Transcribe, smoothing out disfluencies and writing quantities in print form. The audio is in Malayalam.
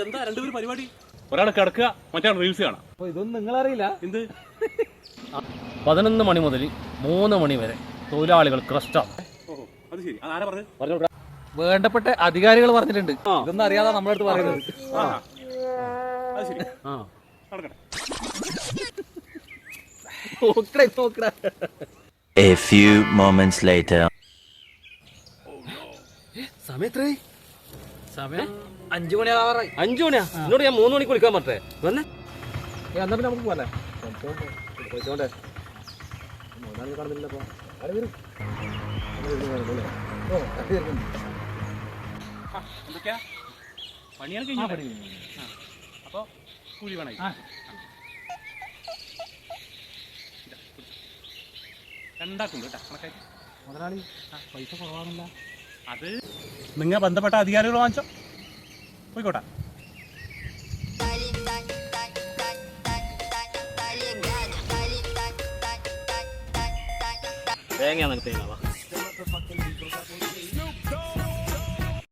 എന്താ രണ്ടുപേരും പരിപാടി? ഒരാൾ കിടക്കുക, മറ്റേ റീൽസ് കാണാം. ഇതൊന്നും നിങ്ങളറിയില്ല. എന്ത്? 11 മണി മുതൽ 3 മണി വരെ തൊഴിലാളികൾ ക്രസ്റ്റാണ്. അത് ശരി. ആരാ പറഞ്ഞത്? വേണ്ടപ്പെട്ട അധികാരികൾ പറഞ്ഞിട്ടുണ്ട്. ഇതൊന്നും അറിയാതെ നമ്മുടെ അടുത്ത് പറയുന്നത്. അത് ശരി. നടക്കട്ടെ. A few moments later. സമയം 5 മണിയാവാറായി. 5 മണിയാ? എന്നോട് ഞാൻ 3 മണിക്ക് വിളിക്കാൻ പറ്റേ? എന്നാ പിന്നെ നമുക്ക് പോലെ എന്തൊക്കെയാ പണികൾ കഴിഞ്ഞ? അപ്പൊ കൂലി വേണം. രണ്ടാക്കുണ്ട് കേട്ടോ കണക്കായിട്ട്. മുതലാളി പൈസ കുറവാണല്ല. അത് നിങ്ങൾ ബന്ധപ്പെട്ട അധികാരികൾ വാങ്ങിച്ചോ, പോയിക്കോട്ടെ. തേങ്ങ